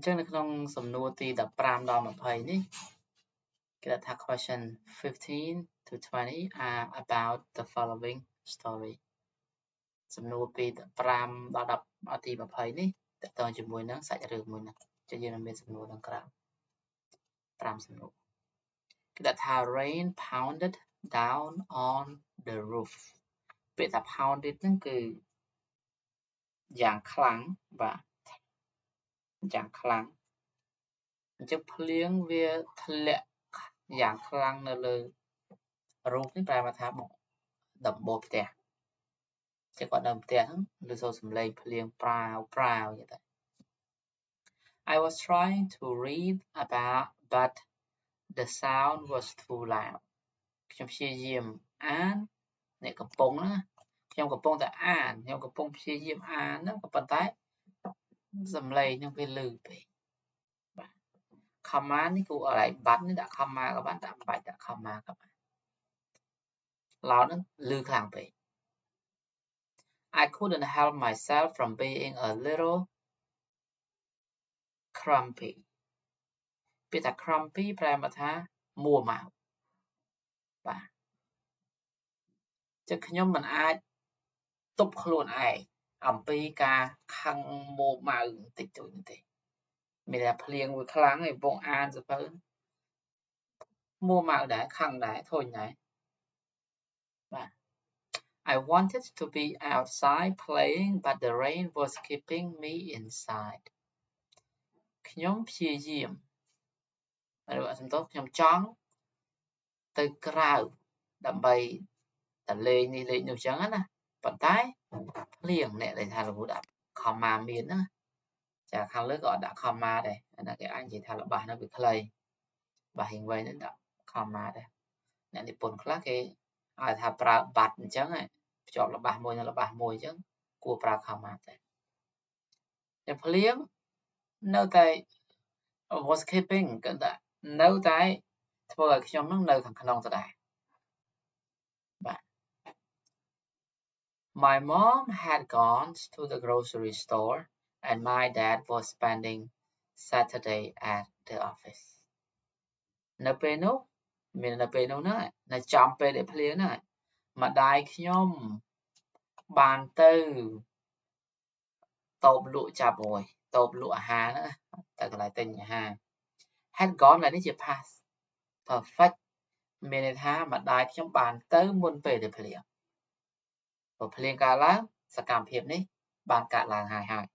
ចឹងនៅក្នុងសំណួរទី15ដល់20នេះគេថា question 15 to 20 are about the following story សំណួរពី15ដល់10ទី20នេះតើតើជាមួយនឹងសាច់រឿងមួយហ្នឹងចឹងយើងនឹងមានសំណួរខាងក្រៅ5សំណួរគេថា rain pounded down on the roof ពាក្យថា pounded ហ្នឹងគឺយ៉ាងខ្លាំងបាទយ៉ាងខ្លាំងអញ្ចឹងភ្លៀងវាធ្លាក់យ៉ាងខ្លាំងនៅលើរូបនេះប្រែថាដំបូលផ្ទះចឹងគាត់នៅផ្ទះហ្នឹងឮសូរសំឡេងភ្លៀងប្រាវចឹងទៅ I was trying to read about but the sound was too loud ខ្ញុំព្យាយាមអានអ្នកកំពុងណាខ្ញុំកំពុងតែអានខ្ញុំកំពុងព្យាយាមអានហ្នឹងក៏ប៉ុន្តែសំឡេងហ្នឹងវាលឺពេកបាទ comma នេះគួរឲ្យ but នេះដាក់ comma ក៏បានដាក់បាច់ដាក់ comma ក៏បាន loud ហ្នឹងលឺខ្លាំងពេក I couldn't help myself from being a little grumpy ពាក្យថា grumpy ប្រែមកថាមួម៉ៅបាទចឹងខ្ញុំមិនអាចទប់ខ្លួនឯងអំពីការខឹងមួម៉ៅតិចតួចទេមានតែភ្លៀងវាខ្លាំងហើយកំពុងអានសភៅមួម៉ៅដែរខឹងដែរធុញដែរបាទ I wanted to be outside playing but the rain was keeping me inside ខ្ញុំព្យាយាមសំទោសខ្ញុំចង់ទៅក្រៅដើម្បីទៅលេងនេះលេងនោះចឹងណាប៉ុន្តែភ្លៀងអ្នកដែលថាលោកដាក់ comma មានណាចាខាងលើក៏អត់ដាក់ comma ដែរអានេះគេអាចនិយាយថារបស់នៅវាខ្លីបាទហៀងវែងនេះដាក់ comma ដែរអ្នកនិពន្ធខ្លះគេឲ្យថាប្រើបាត់អញ្ចឹងភ្ជាប់របស់មួយនឹងរបស់មួយអញ្ចឹងគួរប្រើ comma ដែរតែភ្លៀងនៅតែ was keeping គឺថានៅតែធ្វើឲ្យខ្ញុំនឹងនៅខាងក្នុងដដែលបាទ My mom had gone to the grocery store and my dad was spending Saturday at the office នៅពេលនោះមាននៅពេលនោះហ្នឹងនៅចំពេលដែលភ្លៀងហ្នឹងម្ដាយខ្ញុំបានទៅតូបលក់ចាប់រួយតូបលក់អាហារហ្នឹងទៅកន្លែងទិញអាហារ had gone នេះជា past perfect មានន័យថាម្ដាយខ្ញុំបានទៅមុនពេលដែលភ្លៀងព្រោះភ្លៀងកើតឡើងសកម្មភាពនេះបានកើតឡើងហើយ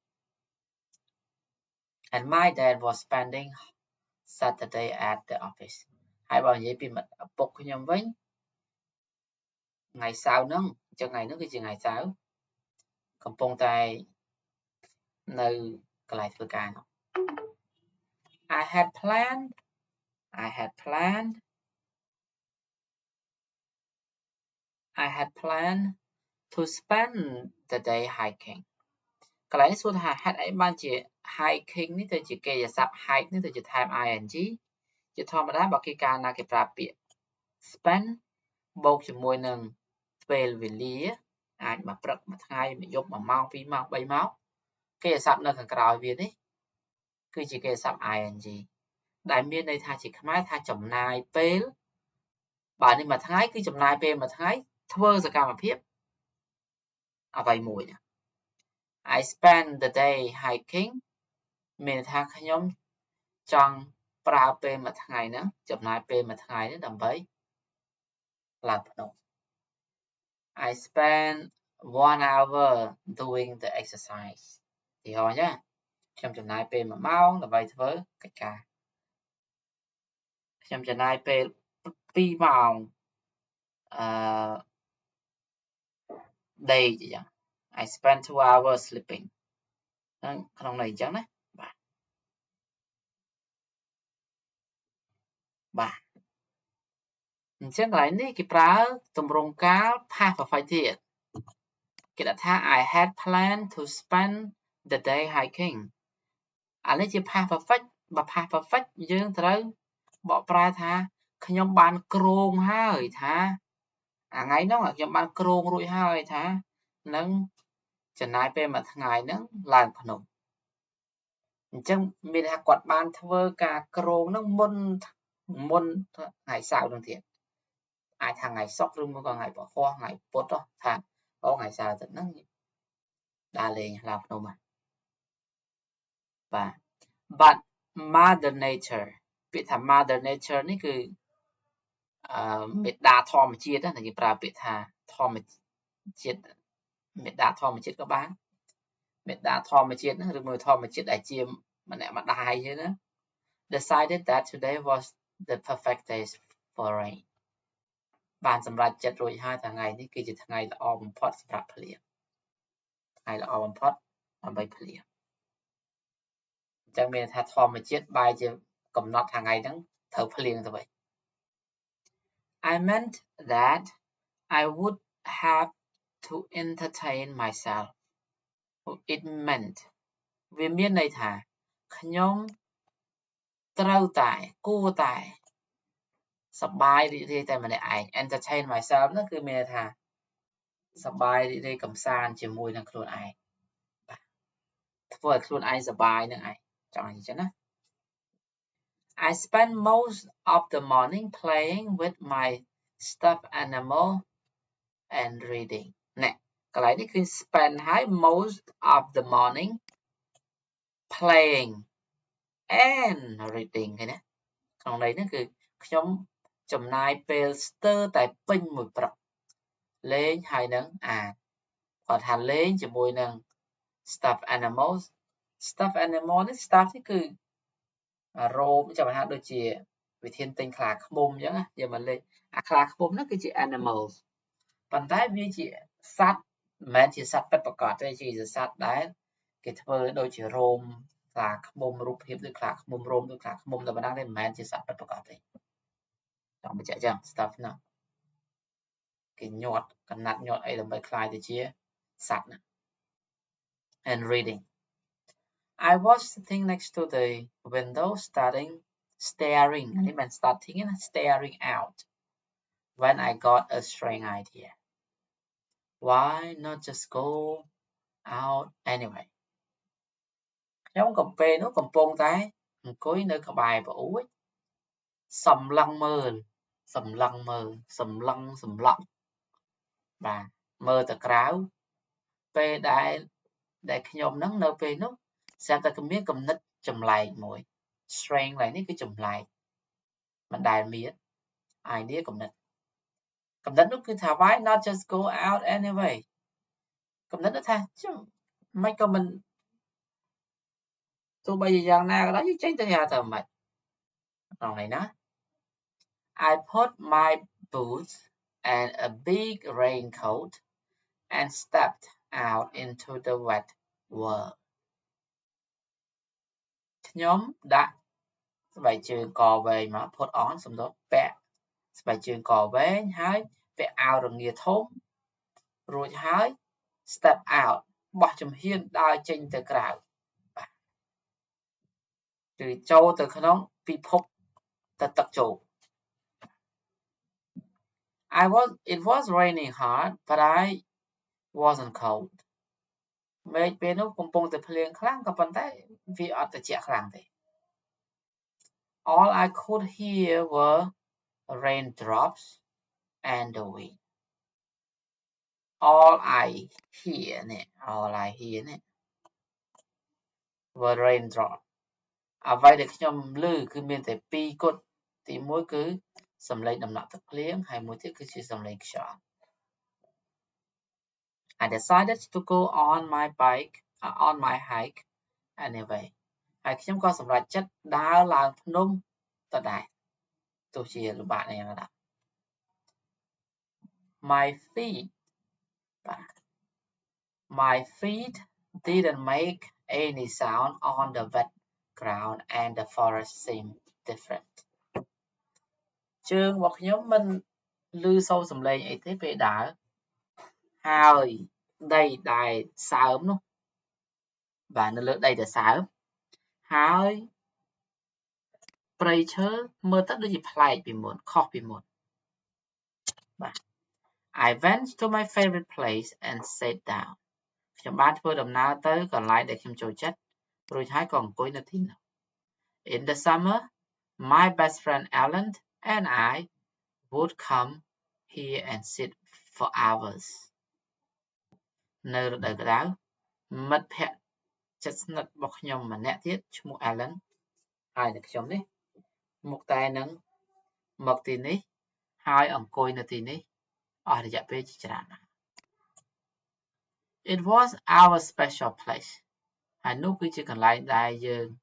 and my dad was spending Saturday at the office ហើយបើនិយាយពីឪពុកខ្ញុំវិញថ្ងៃសៅរ៍ហ្នឹងអញ្ចឹងថ្ងៃហ្នឹងគឺជាថ្ងៃសៅរ៍កំពុងតែនៅកន្លែងធ្វើការនោះ I had planned to spend the day hiking កន្លែងនេះសួរថាហេតុអីបានជា hiking នេះទៅជាកិរិយាសព្ទ hike នេះទៅជាថែម ing ជាធម្មតាបើគេកាលណាគេប្រើពាក្យ spend បូកជាមួយនឹងពេលវេលាអាចមួយព្រឹកមួយថ្ងៃមួយយប់1ម៉ោង2ម៉ោង3ម៉ោងកិរិយាសព្ទនៅខាងក្រោយវានេះគឺជាកិរិយាសព្ទ ing ដែលមានន័យថាជាខ្មែរថាចំណាយពេលបើនេះមួយថ្ងៃគឺចំណាយពេលមួយថ្ងៃធ្វើសកម្មភាពអ្វីមួយណា I spend the day hiking មានន័យថាខ្ញុំចង់ប្រើពេលមួយថ្ងៃហ្នឹងចំណាយពេលមួយថ្ងៃនេះដើម្បីឡើងភ្នំ I spend 1 hour doing the exercise ទីហោចាខ្ញុំចំណាយពេល1ម៉ោងដើម្បីធ្វើកិច្ចការខ្ញុំចំណាយពេល2ម៉ោងដេកអញ្ចឹង I spend 2 hours sleeping ហ្នឹងក្នុងន័យអញ្ចឹងណាបាទអញ្ចឹងកន្លែងនេះគេប្រើទម្រង់កាល past perfect ទៀតគេដាក់ថា I had planned to spend the day hiking អានេះជា past perfect បើ past perfect យើងត្រូវបកប្រែថាខ្ញុំបានគ្រោងហើយថាថ្ងៃហ្នឹងខ្ញុំបានគ្រោងរួចហើយថានឹងចំណាយពេលមួយថ្ងៃហ្នឹងឡើងភ្នំ ចឹងមានថាគាត់បានធ្វើការក្រងហ្នឹងមុនថ្ងៃសៅរ៍នឹងទៀតអាចថាថ្ងៃសុក្រឬមួយក៏ថ្ងៃពហុថ្ងៃពុធថាថ្ងៃសៅរ៍ទឹកហ្នឹងដើរលេងឡើងភ្នំបាទ but mother nature ពាក្យថា mother nature នេះគឺមេដាធម្មជាតិណាគេប្រើពាក្យថាធម្មជាតិមេដាធម្មជាតិក៏បានមេដាធម្មជាតិហ្នឹងឬមួយធម្មជាតិដែលជាម្នាក់ម្ដាយចឹងណា decided that today was the perfect day for rain បានសម្រេចចិត្តរួចហើយថ្ងៃនេះគឺជាថ្ងៃល្អបំផុតសម្រាប់ភ្លៀងថ្ងៃល្អបំផុតដើម្បីភ្លៀងអញ្ចឹងមានថាធម្មជាតិបែរជាកំណត់ថ្ងៃហ្នឹងត្រូវភ្លៀងទៅវិញ I meant that I would have to entertain myself it meant វាមានន័យថាខ្ញុំត្រូវតែគួរតែសប្បាយរីករាយតែម្នាក់ឯង entertain myself នោះគឺមានន័យថាសប្បាយរីករាយកំសាន្តជាមួយនឹងខ្លួនឯងធ្វើឲ្យខ្លួនឯងសប្បាយនឹងឯងចង់និយាយចឹងណា I spent most of the morning playing with my stuffed animal and reading ណែកន្លែងនេះគឺ spend ហើយ most of the morning playing and reading ឃើញទេក្នុងន័យនេះគឺខ្ញុំចំណាយពេលស្ទើរតែពេញមួយព្រឹកលេងហើយនឹងអានគាត់ថាលេងជាមួយនឹង stuffed animals stuffed animal នេះ stuff នេះគឺរោមចាំថាដូចជាវិធានទិញខ្លាឃ្មុំអញ្ចឹងណាយកមកលេងអាខ្លាឃ្មុំហ្នឹងគឺជា animals ប៉ុន្តែវាជាសត្វមិនមែនជាសត្វពិតប្រាកដទេជាសត្វដែលគេធ្វើដូចជារោមខ្លាឃ្មុំរូបភាពដូចខ្លាឃ្មុំរោមដូចខ្លាឃ្មុំតែប៉ុណ្ណឹងទេមិនមែនជាសត្វពិតប្រាកដទេចង់បញ្ជាក់អញ្ចឹង stuff ហ្នឹងគេញាត់កណាត់ញាត់អីដើម្បីខ្លាយទៅជាសត្វហ្នឹង and reading I was sitting next to the window staring នេះមិន starting ណា staring out when I got a strange idea why not just go out anyway ខ្ញុំកំពុងតែអង្គុយនៅក្បែរប្អួយសម្លឹងមើលបាទមើលទៅក្រៅពេលដែលខ្ញុំហ្នឹងនៅពេលនោះស្រាប់តែមានគំនិតចម្លែកមួយ strange ឡើយនេះគឺចម្លែកមិនដែលមាន idea គំនិតនោះគឺថា why not just go out anyway គំនិតនោះថាមិនក៏មិនទោះបីជាយ៉ាងណាក៏ដោយយើងចេញទៅហៅទៅមិនក្នុងនេះណា I put my boots and a big raincoat and stepped out into the wet world ខ្ញុំដាក់ស្បែកជើងកវែងមក put on សំដៅពាក់ស្បែកជើងកវែងហើយពាក់អាវរងាធំរួចហើយ step out បោះជំហានដើរចេញទៅក្រៅបាទគឺចូលទៅក្នុងពិភពទឹកជោក It was raining hard but I wasn't cold មេឃពេលនោះកំពុងតែភ្លៀងខ្លាំងក៏ប៉ុន្តែវាអត់ត្រជាក់ខ្លាំងទេ All I could hear were raindrops and the wind all I hear នេះ were raindrops អ្វីដែលខ្ញុំឮគឺមានតែពីរគត់ទីមួយគឺសំឡេងដំណក់ទឹកភ្លៀងហើយមួយទៀតគឺជាសំឡេងខ្យល់ I decided to go on my hike anyway ហើយខ្ញុំក៏សម្រេចចិត្តដើរឡើងភ្នំដដែលទោះជាលំបាកយ៉ាងណាដែរ My feet didn't make any sound on the wet ground and the forest seemed different ជើងរបស់ខ្ញុំមិនឮសូរសំឡេងអីទេពេលដើរហើយដីដែលសើមនោះបាទនៅលើដីដែលសើមហើយព្រៃឈើមើលទៅដូចជាប្លែកពីមុនខុសពីមុនបាទ I went to my favorite place and sat down ខ្ញុំបានធ្វើដំណើរទៅកន្លែងដែលខ្ញុំចូលចិត្ត rồi hai còn cuối là thì nào. In the summer, my best friend Alan and I would come here and sit for hours. Nơi đời cái đáo, mất hẹn chất nật bọc nhom mà nẹ thiết cho một Alan. Hai được chấm đấy. Một tay nâng một tí ní, hai ổng côi nè tí ní. Ở đây dạ bê chỉ trả. It was our special place. Hai nụ cứ chỉ cần lại đại dương,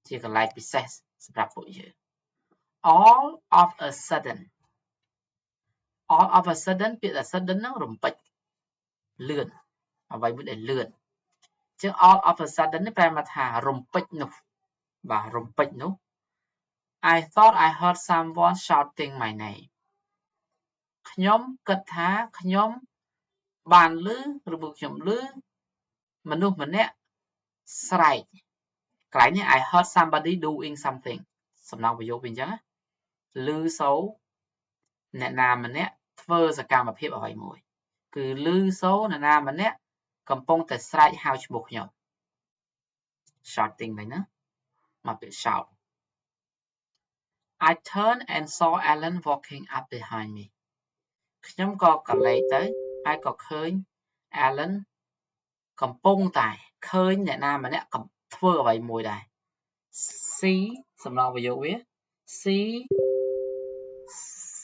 chỉ cần lại bị xét sắp rạp bụi dương. All of a sudden biết là sudden nó rùm bạch lươn ở vậy mới để lươn chứ all of a sudden nó phải mà thả rùm bạch nụ và rùm bạch nụ. I thought I heard someone shouting my name. Nhóm cất thá nhóm bàn lư rồi buộc nhóm lư mà nụ mà nè sài cái này I heard somebody doing something sầm nào bây giờ bình chứ lư xấu nè nam mà nè thơ sẽ càng mà phép ở vậy mùi cứ lư xấu nè nam mà nè cầm bông tại sài hao cho buộc nhóm shouting vậy nữa mà bị shout. I turned and saw Alan walking up behind me. Nhóm có cả lấy tới ai có khơi Alan cầm bông tài khơi nè nam mà nè cầm thơ ở vậy mùi này see sầm nào bây giờ biết see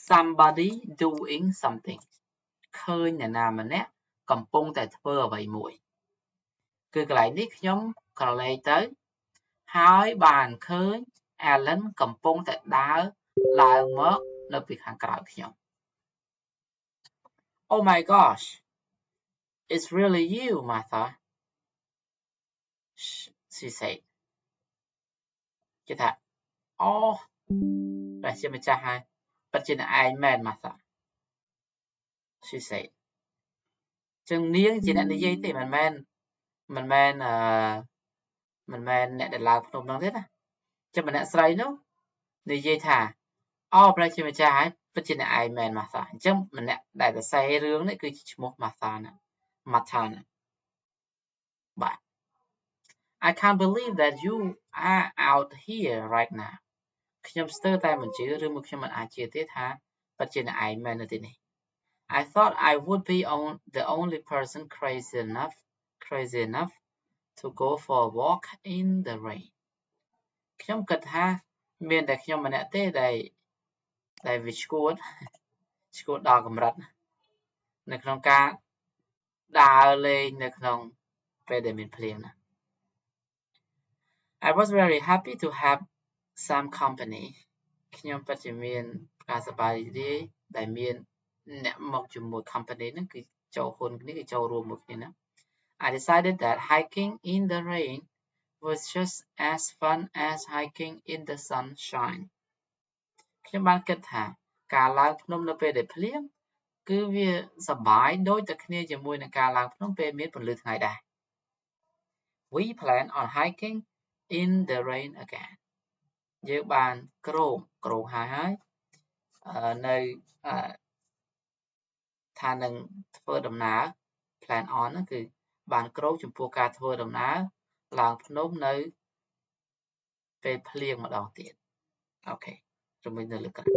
somebody doing something. Khơi nè nam mà nè cầm bông tại thơ ở vậy mùi cứ lại nít nhóm còn lấy tới hai bàn khơi Alan cầm bông tại đá lại mất nơi việc hàng cào nhóm. Oh my gosh, it's really you, Martha, she said. Chị thật, oh, là chị mình cha hai, but chị là I man Martha, she said. Chừng niên chị đã đi dây thì mình man nè để làm phnom năng thế à, cho mình đã say nó, đi dây thà, oh, but chị mình cha hai, but chị là I man Martha, chứ mình nè đại là say rương đấy cứ chỉ một Martha nè. But I can't believe that you are out here right now.ខ្ញុំស្ទើរតែមិនជឿឬមកខ្ញុំមិនអាចជឿទេថាពិតជាអ្នកឯងមែននៅទីនេះ I thought I would be the only person crazy enough to go for a walk in the rain. ខ្ញុំគិតថាមានតែខ្ញុំម្នាក់ទេដែលវាឈួតដល់កម្រិតនៅក្នុងការដើរលេងនៅក្នុងពេលដែលមានភ្លៀងណា I was very happy to have some company. ខ្ញុំពិតជាមានការសប្បាយរីករាយដែលមានអ្នកមកជាមួយ company ហ្នឹងគឺចូលហ៊ុនគ្នាគឺចូលរួមមួយគ្នាណា I decided that hiking in the rain was just as fun as hiking in the sunshine. ខ្ញុំបានគិតថាការឡើងភ្នំនៅពេលដែលភ្លៀងគឺវាសប្បាយដូចតែគ្នាជាមួយនឹងការឡើងភ្នំពេលមានពន្លឺថ្ងៃដែរ We plan on hiking in the rain again. យើងបានក្រងហើយនៅថានឹងធ្វើដំណើរ plan on ហ្នឹងគឺបានក្រងចំពោះការធ្វើដំណើរឡើងភ្នំនៅពេលភ្លៀងម្ដងទៀតអូខេជំនួយនៅលើក្រោយ